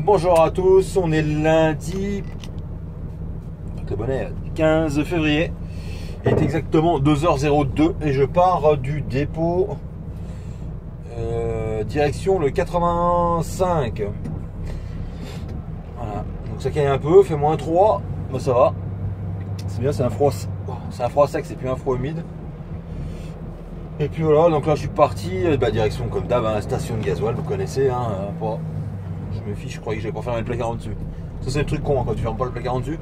Bonjour à tous, on est lundi, avec le bonnet, 15 février. Il est exactement 2h02 et je pars du dépôt direction le 85. Voilà, donc ça caille un peu, fait -3, mais ça va. C'est bien, c'est un froid sec, c'est plus un froid humide. Et puis voilà, donc là je suis parti, direction comme d'hab, hein, station de gasoil, vous connaissez, hein, je me fiche, je croyais que j'avais pas fermé le placard en dessus. Ça c'est le truc con, hein, quand tu fermes pas le placard en dessus.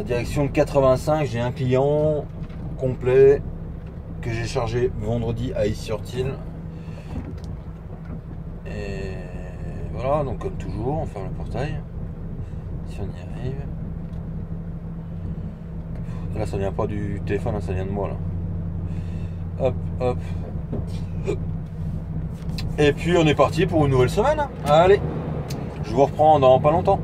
Direction 85, j'ai un client complet que j'ai chargé vendredi à Is-sur-Tille. Et voilà, donc comme toujours, on ferme le portail. Si on y arrive. Et là ça vient pas du téléphone, là, ça vient de moi là. Hop, hop. Et puis on est parti pour une nouvelle semaine. Allez, je vous reprends dans pas longtemps.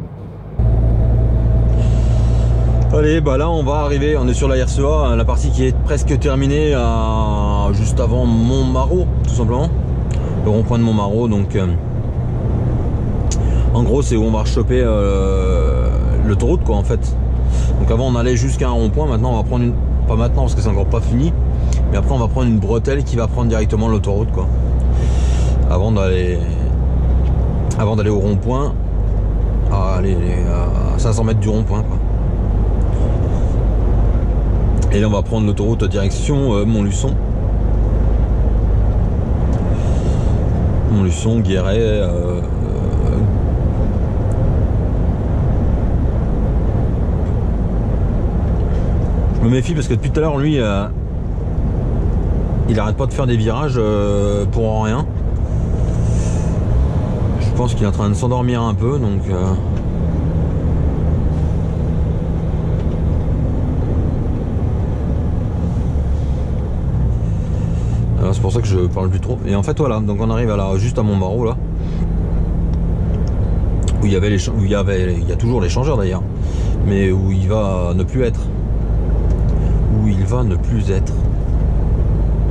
Allez, bah là on va arriver, on est sur la RCA, la partie qui est presque terminée, juste avant Montmarault, tout simplement. Le rond-point de Montmarault, donc en gros c'est où on va choper l'autoroute quoi en fait. Donc avant on allait jusqu'à un rond-point, maintenant on va prendre une, pas maintenant parce que c'est encore pas fini, mais après on va prendre une bretelle qui va prendre directement l'autoroute quoi. Avant d'aller au rond-point, à 500 mètres du rond-point quoi. Et là on va prendre l'autoroute direction Montluçon. Montluçon, Guéret, je me méfie parce que depuis tout à l'heure lui il arrête pas de faire des virages pour rien. Je pense qu'il est en train de s'endormir un peu donc c'est pour ça que je parle plus trop. Et en fait voilà, donc on arrive juste à Montmarault là. Où il y avait il y a toujours l'échangeur d'ailleurs. Mais où il va ne plus être. Où il va ne plus être.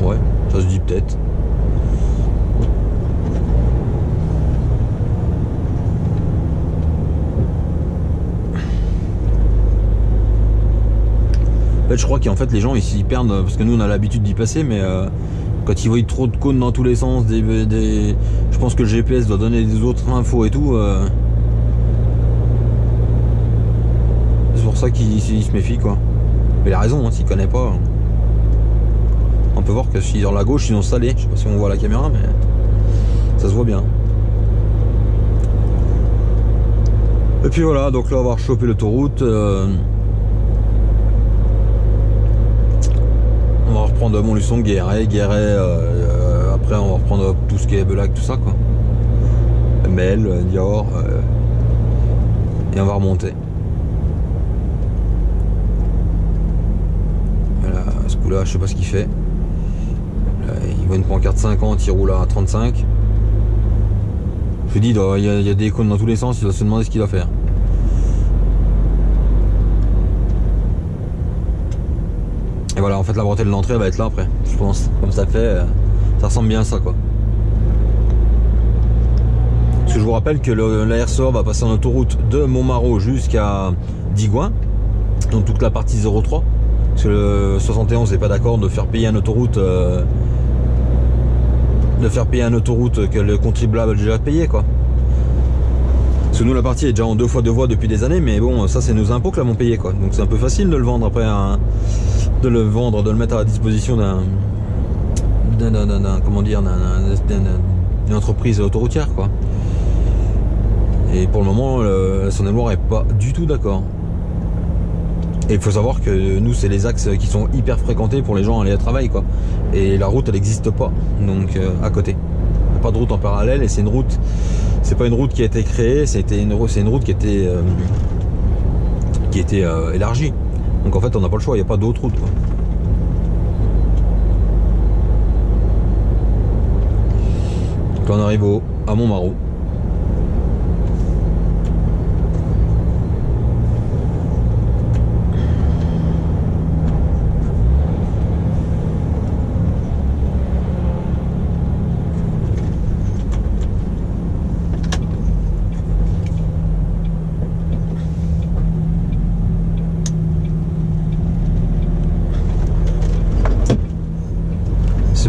Ouais, ça se dit peut-être. En fait je crois qu'en fait les gens ici ils perdent parce que nous on a l'habitude d'y passer mais quand ils voient trop de cônes dans tous les sens, je pense que le GPS doit donner des autres infos et tout. C'est pour ça qu'il se méfie quoi. Mais il a raison, hein, s'il connaît pas. On peut voir que si dans la gauche ils ont salé. Je sais pas si on voit la caméra mais ça se voit bien. Et puis voilà, donc là on va choper l'autoroute. On va reprendre Montluçon, Guéret, après on va reprendre tout ce qui est Belac, tout ça quoi. Mel, Niort, et on va remonter. Voilà, ce coup là, je sais pas ce qu'il fait. Là, il voit une pancarte 50, il roule à 35. Je vous dis, il y a des cônes dans tous les sens, il doit se demander ce qu'il doit faire. Et voilà, en fait la bretelle d'entrée va être là après, je pense. Comme ça fait, ça ressemble bien à ça quoi. Parce que je vous rappelle que la RCA va passer en autoroute de Montmarault jusqu'à Digoin, donc toute la partie 03. Parce que le 71 n'est pas d'accord de faire payer une autoroute, que le contribuable a déjà payé quoi. Parce que nous la partie est déjà en 2 fois 2 voies depuis des années, mais bon ça c'est nos impôts que l'avons payé quoi. Donc c'est un peu facile de le vendre après de le mettre à la disposition d'une entreprise autoroutière quoi. Et pour le moment Saône-et-Loire est pas du tout d'accord. Et il faut savoir que nous c'est les axes qui sont hyper fréquentés pour les gens aller à travail quoi. Et la route elle n'existe pas donc à côté. Il n'y a pas de route en parallèle et c'est une route. C'est pas une route qui a été créée, c'est une route qui a été élargie. Donc en fait on n'a pas le choix, il n'y a pas d'autre route quoi. Donc là on arrive à Montmarault.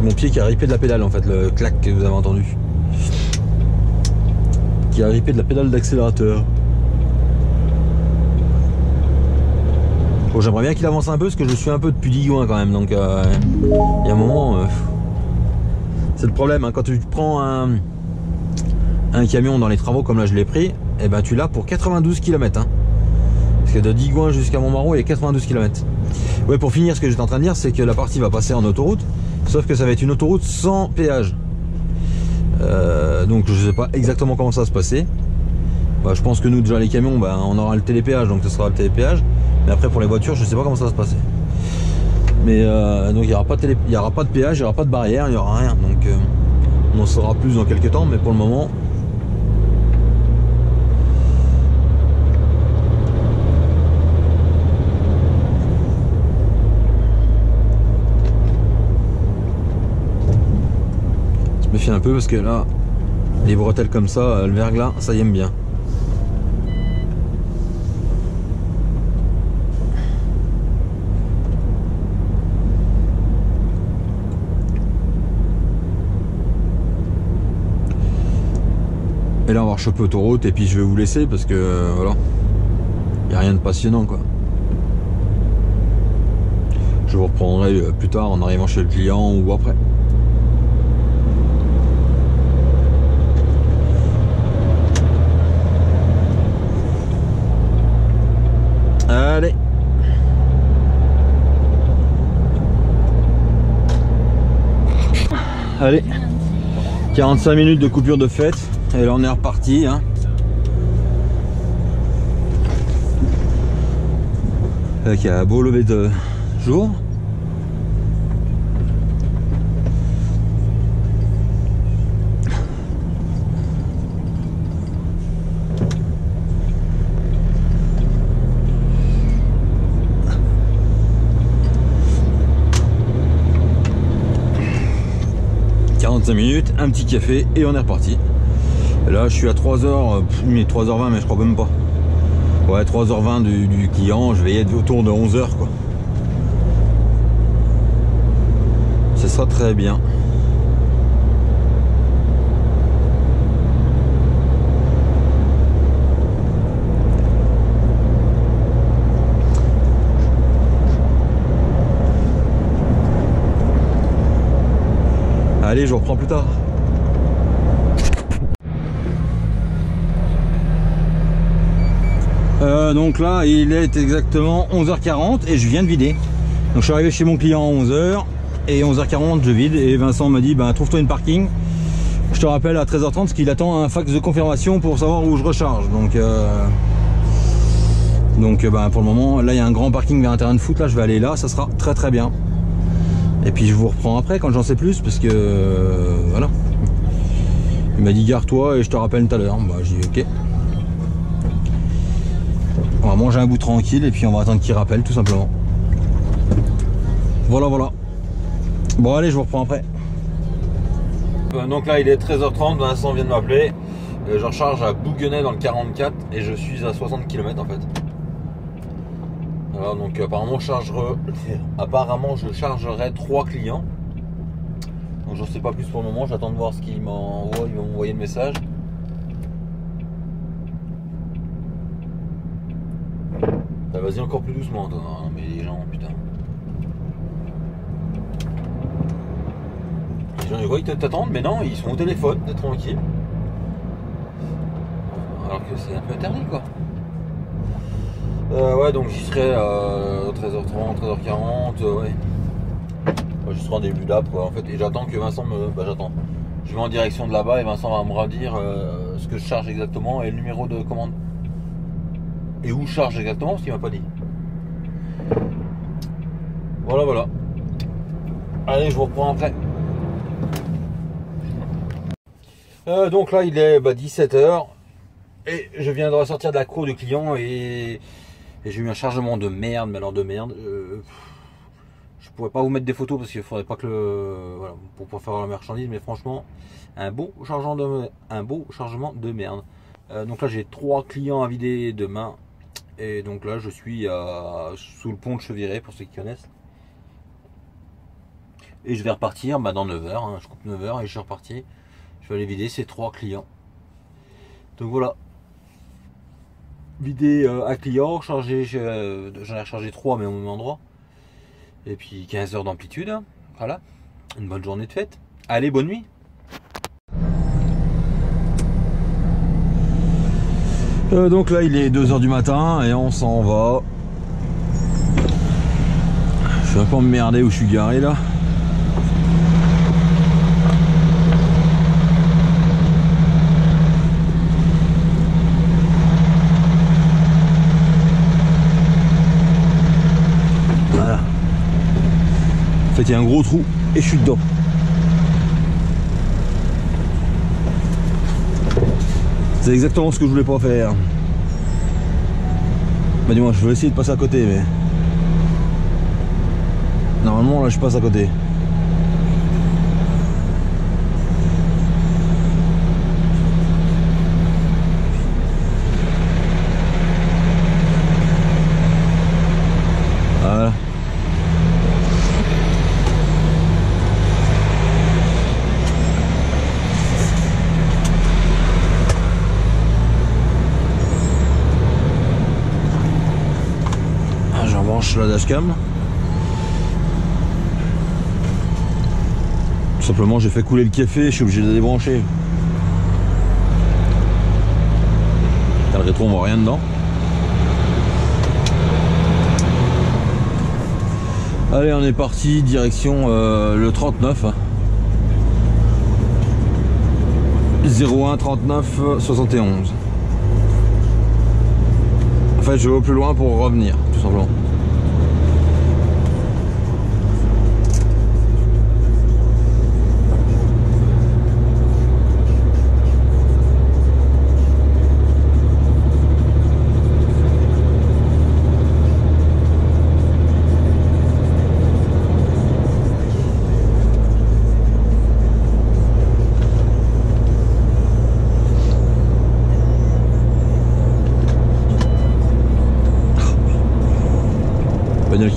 c'est mon pied qui a ripé de la pédale en fait, le clac que vous avez entendu. Qui a ripé de la pédale d'accélérateur. Bon, j'aimerais bien qu'il avance un peu parce que je suis un peu depuis Digoin quand même, donc il y a un moment c'est le problème hein, quand tu prends un camion dans les travaux comme là je l'ai pris, et ben tu l'as pour 92 km hein. Parce que de Digoin jusqu'à Montmarault il y a 92 km. Ouais, pour finir, ce que j'étais en train de dire, c'est que la partie va passer en autoroute, sauf que ça va être une autoroute sans péage. Donc je sais pas exactement comment ça va se passer. Bah, je pense que nous déjà les camions, bah, on aura le télépéage, donc ce sera le télépéage. Mais après pour les voitures, je sais pas comment ça va se passer. Mais donc il n'y aura pas de péage, il n'y aura pas de barrière, il n'y aura rien. Donc on en saura plus dans quelques temps, mais pour le moment. Je me méfie un peu parce que là, les bretelles comme ça, le verglas, ça y aime bien. Et là on va rechoper autoroute et puis je vais vous laisser parce que voilà, il n'y a rien de passionnant quoi. Je vous reprendrai plus tard en arrivant chez le client ou après. Allez. Allez. 45 minutes de coupure de fête. Et là on est reparti hein. Avec un beau lever de jour. Minutes, un petit café et on est reparti. Et là je suis à 3h, mais 3h20 mais je crois même pas. Ouais 3h20 du client, je vais y être autour de 11h quoi. Ce sera très bien. Allez, je vous reprends plus tard. Donc là, il est exactement 11h40 et je viens de vider. Donc je suis arrivé chez mon client à 11h et 11h40 je vide et Vincent m'a dit bah, trouve-toi une parking. Je te rappelle à 13h30 parce qu'il attend un fax de confirmation pour savoir où je recharge. Donc bah, pour le moment, là il y a un grand parking vers un terrain de foot. Là, je vais aller là, ça sera très très bien. Et puis je vous reprends après quand j'en sais plus parce que voilà. Il m'a dit gare-toi et je te rappelle tout à l'heure. Bah j'ai dit ok. On va manger un bout tranquille et puis on va attendre qu'il rappelle tout simplement. Voilà voilà. Bon allez je vous reprends après. Donc là il est 13h30, Vincent vient de m'appeler. Je recharge à Bouguenais dans le 44 et je suis à 60 km en fait. Alors donc apparemment je chargerai 3 clients. Donc j'en sais pas plus pour le moment, j'attends de voir ce qu'il m'envoie, il va m'envoyer le message. Bah, vas-y encore plus doucement toi, hein, mais les gens putain. Les gens ils voient, ils t'attendent mais non, ils sont au téléphone, t'es tranquille. Alors que c'est un peu interdit quoi. Ouais donc j'y serai à 13h30, 13h40, ouais. Je serai en début d'app quoi en fait et j'attends que Vincent me. Bah j'attends. Je vais en direction de là-bas et Vincent va me redire ce que je charge exactement et le numéro de commande. Et où je charge exactement parce qu'il m'a pas dit. Voilà voilà. Allez je vous reprends après. Donc là il est 17h et je viens de ressortir de la cour du client et j'ai eu un chargement de merde, mais alors de merde. Je pourrais pas vous mettre des photos parce qu'il faudrait pas que voilà, pour pouvoir faire la marchandise, mais franchement, un beau chargement de merde. Donc là j'ai 3 clients à vider demain. Et donc là je suis sous le pont de Cheviré pour ceux qui connaissent. Et je vais repartir dans 9h, hein, je coupe 9h et je suis reparti. Je vais aller vider ces 3 clients. Donc voilà. Vider à client, j'en ai rechargé 3 mais au même endroit. Et puis 15 heures d'amplitude. Voilà. Une bonne journée de fête. Allez, bonne nuit. Donc là il est 2h du matin et on s'en va. Je suis un peu emmerdé où je suis garé là. Voilà. En fait il y a un gros trou et je suis dedans. C'est exactement ce que je voulais pas faire. Bah dis-moi, je vais essayer de passer à côté, mais normalement là je passe à côté. Voilà. J'embranche la dashcam. Tout simplement j'ai fait couler le café, je suis obligé de la débrancher. Le rétro on voit rien dedans. Allez on est parti, direction le 39. 01 39 71. En fait je vais au plus loin pour revenir, tout simplement.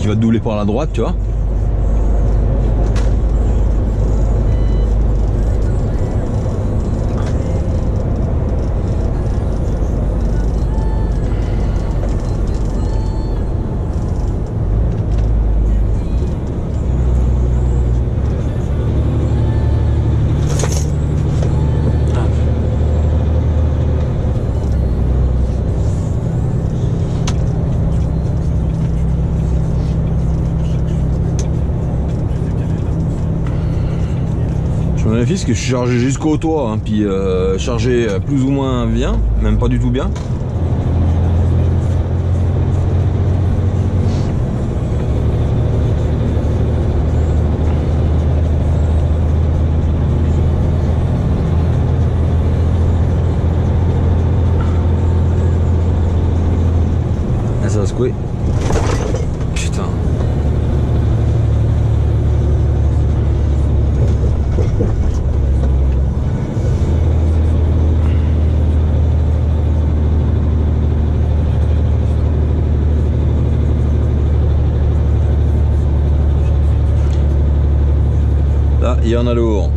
Qui va te doubler par la droite, tu vois. Parce que je suis chargé jusqu'au toit, hein, puis chargé plus ou moins bien, même pas du tout bien. Ah, ça va secouer. Putain. Là, il y en a lourd.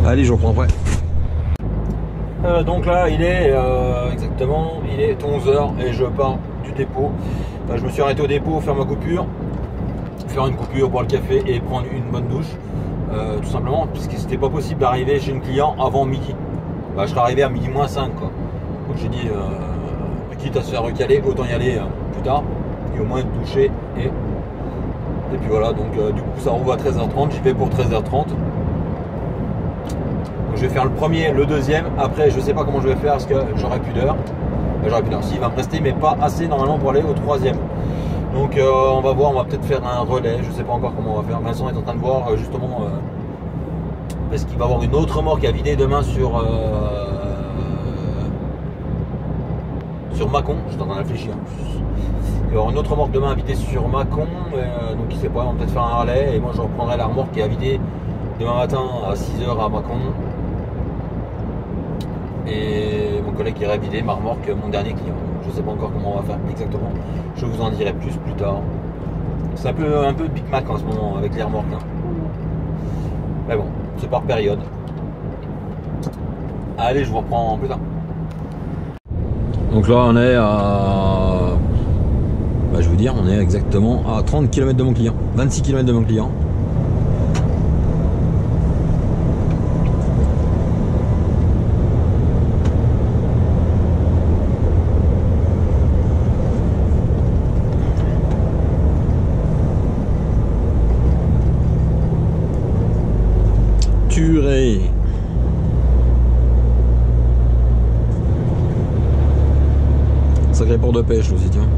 Allez, je reprends après. Donc là, il est exactement, il est 11h et je pars du dépôt. Je me suis arrêté au dépôt, faire ma coupure, faire une coupure, boire le café et prendre une bonne douche. Tout simplement, parce que c'était pas possible d'arriver chez une client avant midi. Je serais arrivé à midi moins 5 quoi. Donc j'ai dit quitte à se faire recaler, autant y aller plus tard et au moins être douché et puis voilà. Donc du coup ça rouvre à 13h30, j'y vais pour 13h30. Donc, je vais faire le premier, le deuxième, après je sais pas comment je vais faire parce que j'aurai plus d'heure. J'aurai plus d'heure, si il va me rester mais pas assez normalement pour aller au troisième. Donc on va voir, on va peut-être faire un relais, je sais pas encore comment on va faire. Vincent est en train de voir justement parce qu'il va avoir une autre remorque à vider demain sur Mâcon. Je suis en train de réfléchir. Il va y avoir une autre remorque demain à vider sur Mâcon, donc il sait pas, on va peut-être faire un relais et moi je reprendrai la remorque qui est à vider demain matin à 6h à Mâcon. et mon collègue irait vider ma remorque, mon dernier client. Je ne sais pas encore comment on va faire exactement. Je vous en dirai plus tard. C'est un peu Big Mac en ce moment avec les remorques. Hein. Mais bon, c'est par période. Allez, je vous reprends plus tard. Donc là, on est à... Bah, je vais vous dire, on est exactement à 30 km de mon client. 26 km de mon client. Turé. Sacré port de pêche aussi, tiens.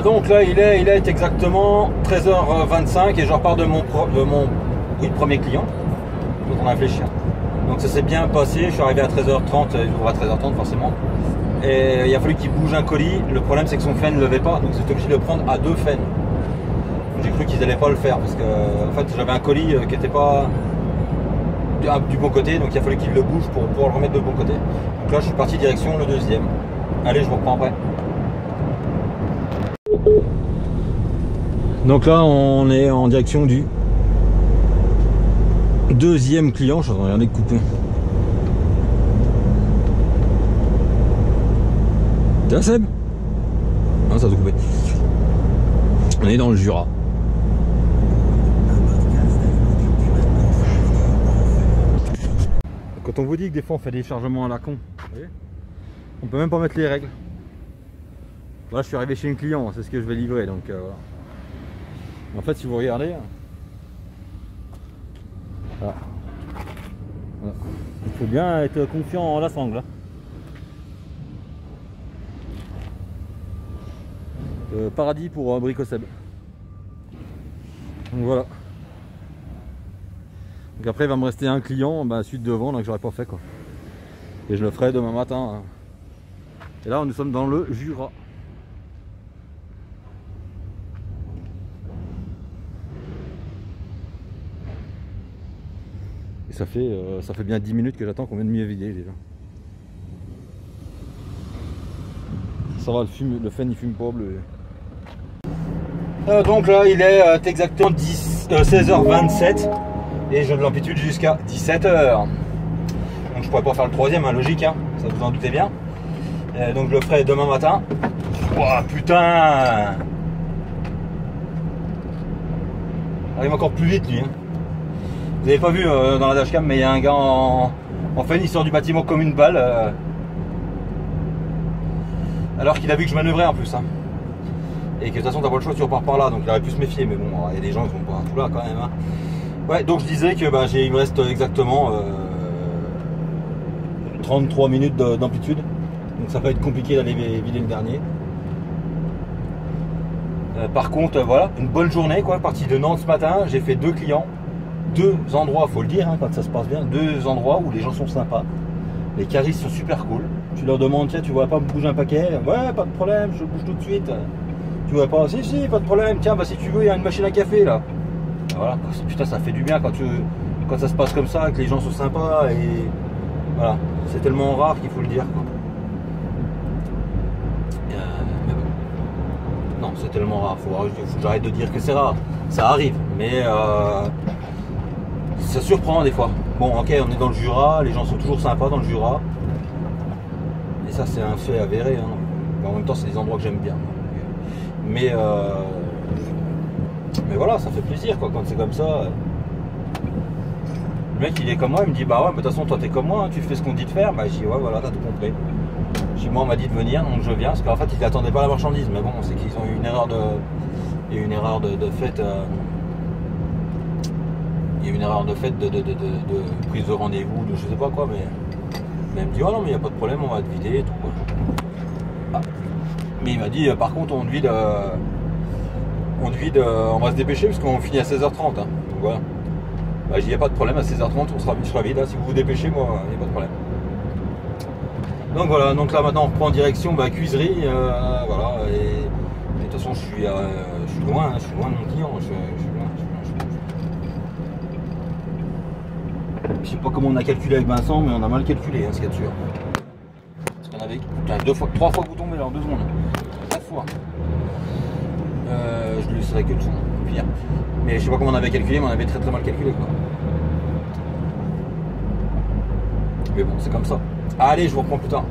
Donc là il est exactement 13h25 et je repars de mon premier client. Donc on a réfléchi. Donc ça s'est bien passé, je suis arrivé à 13h30, il ouvre à 13h30 forcément. Et il a fallu qu'il bouge un colis. Le problème c'est que son fan ne levait pas, donc c'était obligé de le prendre à deux fans. J'ai cru qu'ils n'allaient pas le faire parce que en fait j'avais un colis qui n'était pas du bon côté, donc il a fallu qu'il le bouge pour pouvoir le remettre de bon côté. Donc là je suis parti direction le deuxième. Allez, je vous reprends après. Donc là on est en direction du deuxième client. Je suis en train de regarder le coupon. T'es là, Seb? Non, ça a tout coupé. On est dans le Jura. Quand on vous dit que des fois on fait des chargements à la con, vous voyez, on peut même pas mettre les règles. Voilà, je suis arrivé chez un client, c'est ce que je vais livrer, donc voilà. En fait, si vous regardez, voilà. Voilà. Il faut bien être confiant en la sangle. Hein. Paradis pour Brico-Seb. Donc voilà. Donc après il va me rester un client, bah, suite devant, donc j'aurais pas fait quoi. Et je le ferai demain matin. Hein. Et là nous sommes dans le Jura. Et ça fait bien 10 minutes que j'attends qu'on vienne m'y vider déjà. Ça va, le fan il fume pas bleu. Donc là il est exactement 16h27 et j'ai de l'amplitude jusqu'à 17h. Donc je pourrais pas faire le troisième, hein, logique, hein, ça vous en doutez bien. Donc je le ferai demain matin. Ouah, putain, il arrive encore plus vite lui. Hein. Vous avez pas vu dans la dashcam, mais il y a un gars en fan, il sort du bâtiment comme une balle. Alors qu'il a vu que je manœuvrais en plus. Hein. Et que de toute façon t'as pas le choix, tu repars par là, donc il aurait pu se méfier, mais bon, il y a des gens qui vont pas tout là quand même. Hein. Ouais, donc je disais que bah, il me reste exactement 33 minutes d'amplitude, donc ça va être compliqué d'aller vider le dernier. Par contre, voilà, une bonne journée, quoi. Parti de Nantes ce matin, j'ai fait 2 clients, 2 endroits, faut le dire, hein, quand ça se passe bien, 2 endroits où les gens sont sympas. Les caristes sont super cool. Tu leur demandes, tiens, tu vois pas me bouger un paquet? Ouais, pas de problème, je bouge tout de suite. Tu vois pas? Si, si, pas de problème. Tiens, bah si tu veux, il y a une machine à café là. Voilà, putain, ça fait du bien quand ça se passe comme ça, que les gens sont sympas et voilà, c'est tellement rare qu'il faut le dire, quoi. Mais bon. Non, c'est tellement rare. Faut que j'arrête de dire que c'est rare. Ça arrive, mais ça surprend des fois. Bon, ok, on est dans le Jura, les gens sont toujours sympas dans le Jura. Et ça, c'est un fait avéré. Hein. En même temps, c'est des endroits que j'aime bien. Mais voilà, ça fait plaisir, quoi, quand c'est comme ça. Le mec, il est comme moi, il me dit, bah ouais, mais de toute façon, toi, t'es comme moi, hein, tu fais ce qu'on te dit de faire. Bah, je dis, ouais, voilà, t'as tout compris. Chez moi, on m'a dit de venir, donc je viens, parce qu'en fait, ils n'attendaient pas la marchandise. Mais bon, c'est qu'ils ont eu une erreur de... Il y a eu une erreur de fait... Il y a eu une erreur de fait de prise de rendez-vous, de je sais pas quoi, mais il me dit, oh non, mais il n'y a pas de problème, on va te vider et tout. Ah. Mais il m'a dit, par contre, on va se dépêcher, parce qu'on finit à 16h30. Hein. Donc voilà. Bah, il n'y a pas de problème, à 16h30, je serai vide. Hein. Si vous vous dépêchez, moi, il n'y a pas de problème. Donc voilà, donc là maintenant on reprend en direction cuiserie, voilà, et de toute façon je suis loin, hein, je suis loin de mon client, je suis loin. Je sais pas comment on a calculé avec Vincent, mais on a mal calculé, hein, ce qu'il y a de sûr. Parce qu'on avait 3 fois que vous tombez là en 2 secondes. 4 fois. Je lui laisserai que le son, pire. Mais je sais pas comment on avait calculé, mais on avait très très mal calculé, quoi. Mais bon, c'est comme ça. Allez, je vous reprends plus tard.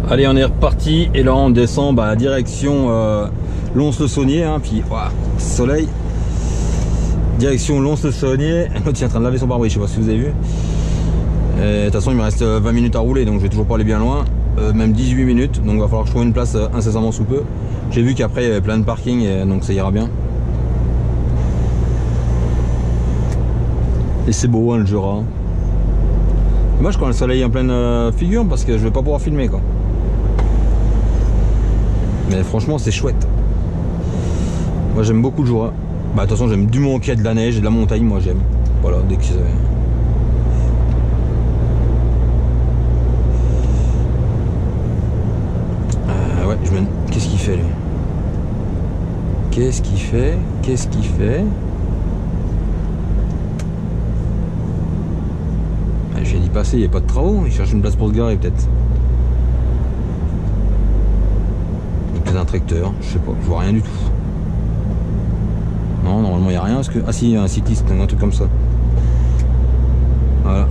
Allez, on est reparti et là on descend direction Lons-le-Saunier, hein, puis soleil. Direction Lons-le-Saunier. L'autre est en train de laver son pare-brise, je sais pas si vous avez vu. De toute façon, il me reste 20 minutes à rouler, donc je vais toujours pas aller bien loin. Même 18 minutes, donc il va falloir que je trouve une place incessamment sous peu. J'ai vu qu'après il y avait plein de parking, donc ça ira bien. Et c'est beau, hein, le Jura. Dommage quand le soleil est en pleine figure, parce que je vais pas pouvoir filmer, quoi. Mais franchement, c'est chouette. Moi, j'aime beaucoup le Jura. De toute façon, j'aime du moment qu'il y a de la neige et de la montagne, moi j'aime. Voilà, dès que c'est... ouais, qu'est-ce qu'il fait, lui? Qu'est-ce qu'il fait? Qu'est-ce qu'il fait? Je viens d'y passer, il n'y a pas de travaux, il cherche une place pour se garer peut-être. Il y a un tracteur, je sais pas, je vois rien du tout. Non, normalement il n'y a rien, parce que... Ah si, il y a un cycliste, un truc comme ça. Voilà.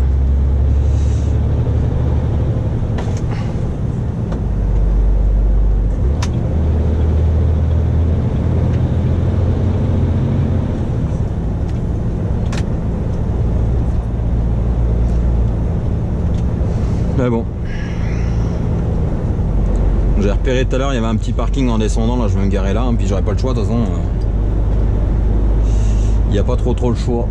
Mais bon, j'ai repéré tout à l'heure, il y avait un petit parking en descendant, là je vais me garer là, hein, puis j'aurai pas le choix, de toute façon, il n'y a pas trop le choix.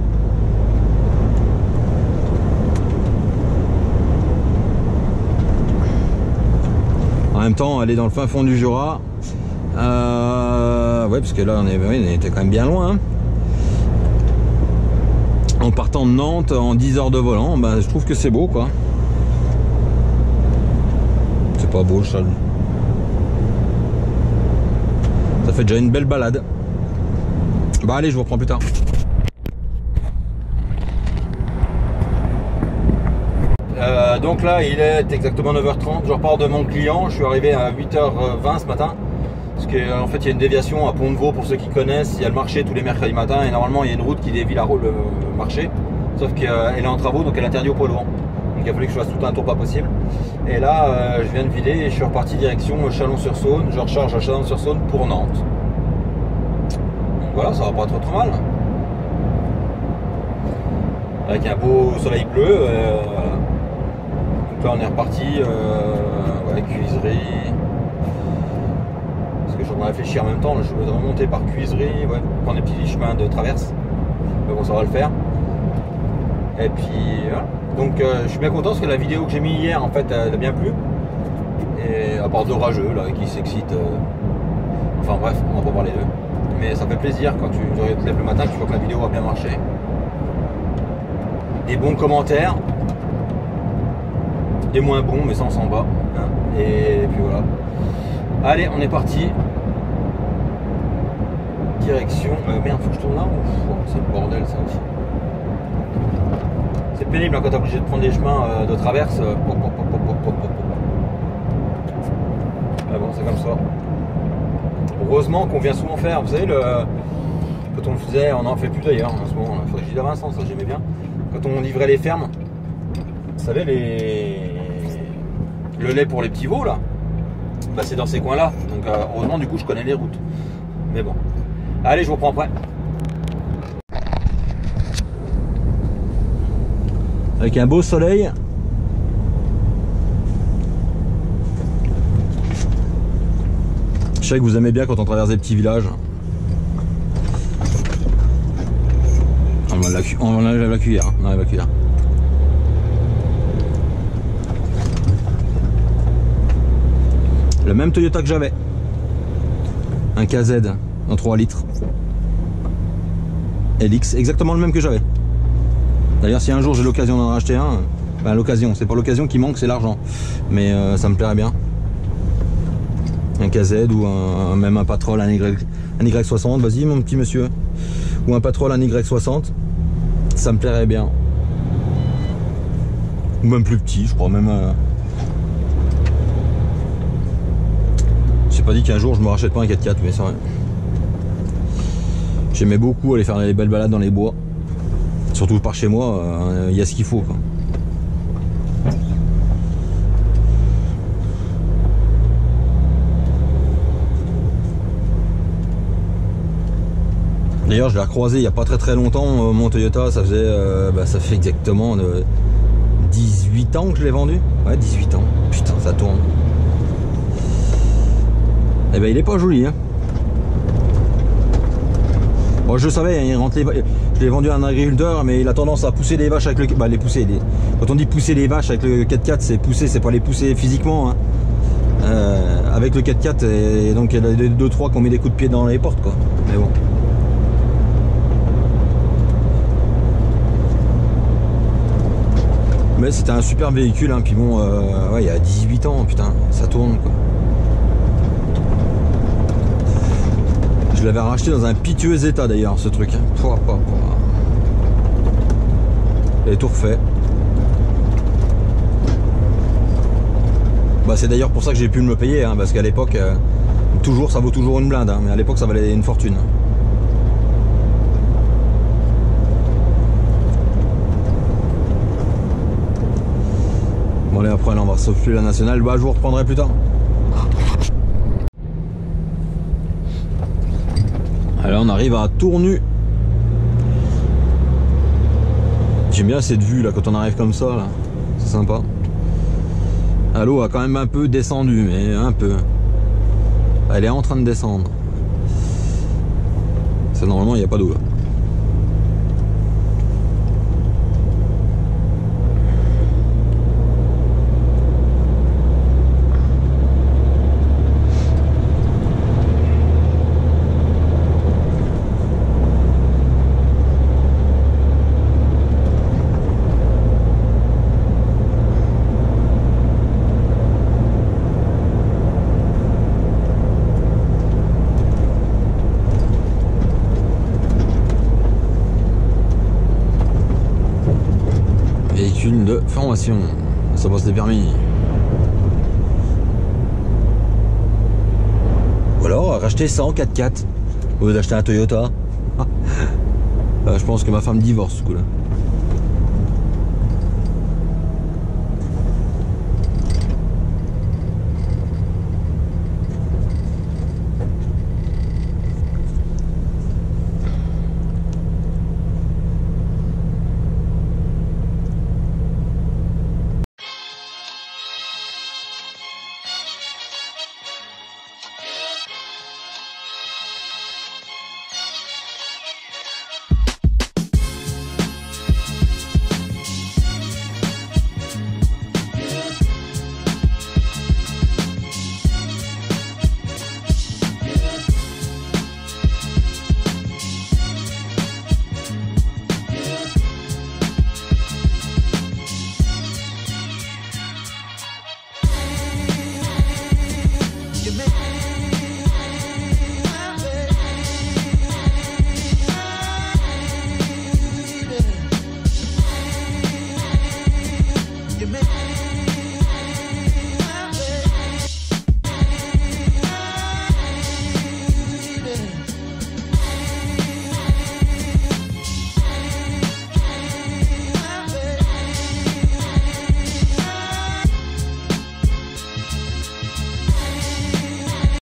En même temps, aller dans le fin fond du Jura, ouais, parce que là on était quand même bien loin, hein. En partant de Nantes en 10 heures de volant, je trouve que c'est beau, quoi. C'est pas beau, le châle. Ça fait déjà une belle balade. Allez, je vous reprends plus tard. Donc là, il est exactement 9h30. Je repars de mon client. Je suis arrivé à 8h20 ce matin. Parce qu'en fait, il y a une déviation à Pont-de-Vaux, pour ceux qui connaissent. Il y a le marché tous les mercredis matins. Et normalement, il y a une route qui dévie le marché. Sauf qu'elle est en travaux, donc elle est interdite au poids lourd. Donc il a fallu que je fasse tout un tour pas possible. Et là, je viens de vider et je suis reparti direction Chalon-sur-Saône. Je recharge à Chalon-sur-Saône pour Nantes. Donc voilà, ça va pas être trop mal. Avec un beau soleil bleu. Donc là, on est reparti. Ouais, cuiserie. Parce que je suis en train de réfléchir en même temps. Je vais remonter par cuiserie. Ouais, prendre des petits chemins de traverse. Mais bon, ça va le faire. Et puis voilà. Donc je suis bien content parce que la vidéo que j'ai mis hier, en fait, elle a bien plu. Et à part d'orageux là qui s'excitent. Enfin bref, on va pas parler d'eux. Mais ça fait plaisir quand tu te lèves le matin que tu vois que la vidéo a bien marché. Des bons commentaires. Des moins bons, mais ça on s'en bat. Hein. Et puis voilà. Allez, on est parti. Direction. Merde, faut que je tourne là ou... C'est le bordel ça aussi. C'est pénible hein, quand t'es obligé de prendre des chemins de traverse. Ah bon, c'est comme ça. Heureusement qu'on vient souvent faire, vous savez, quand on le faisait, on n'en fait plus d'ailleurs en ce moment, il faudrait que j'y aille à Vincent, ça j'aimais bien. Quand on livrait les fermes, vous savez, le lait pour les petits veaux là, bah, c'est dans ces coins-là. Donc heureusement, du coup, je connais les routes. Mais bon. Allez, je vous reprends après. Avec un beau soleil. Je sais que vous aimez bien quand on traverse des petits villages. On enlève la cuillère. On enlève la cuillère. Le même Toyota que j'avais. Un KZ en 3 litres. LX, exactement le même que j'avais. D'ailleurs, si un jour j'ai l'occasion d'en racheter un, ben l'occasion, c'est pas l'occasion qui manque, c'est l'argent. Mais ça me plairait bien. Un KZ ou même un Patrol, un Y60, vas-y mon petit monsieur. Ou un Patrol, un Y60, ça me plairait bien. Ou même plus petit, je crois même. J'ai pas dit qu'un jour je me rachète pas un 4x4, mais c'est vrai. J'aimais beaucoup aller faire les belles balades dans les bois. Surtout par chez moi, il y a ce qu'il faut, quoi. D'ailleurs, je l'ai recroisé il n'y a pas très longtemps, mon Toyota, ça fait exactement 18 ans que je l'ai vendu. Ouais, 18 ans. Putain, ça tourne. Eh ben, il est pas joli, hein. Bon, je savais, il rentre je l'ai vendu à un agriculteur, mais il a tendance à pousser les vaches avec le... Bah, quand on dit pousser les vaches avec le 4x4, c'est pousser, c'est pas les pousser physiquement, hein. Avec le 4x4, et donc il y a 2-3 qui ont mis des coups de pied dans les portes, quoi. Mais bon. Mais c'était un super véhicule, hein. Puis bon, ouais, il y a 18 ans, putain, ça tourne, quoi. Je l'avais racheté dans un piteux état d'ailleurs, ce truc. Et tout refait. Bah, c'est d'ailleurs pour ça que j'ai pu me le payer, hein, parce qu'à l'époque, ça vaut toujours une blinde, hein, mais à l'époque ça valait une fortune. Bon allez, après là, on va s'occuper de la nationale, bah je vous reprendrai plus tard. Alors on arrive à Tournu. J'aime bien cette vue là quand on arrive comme ça, là. C'est sympa. L'eau a quand même un peu descendu, mais un peu. Elle est en train de descendre. C'est normalement il n'y a pas d'eau là. De formation, ça passe des permis. Ou alors racheter ça en 4x4 au lieu d'acheter un Toyota. Je pense que ma femme divorce ce coup là.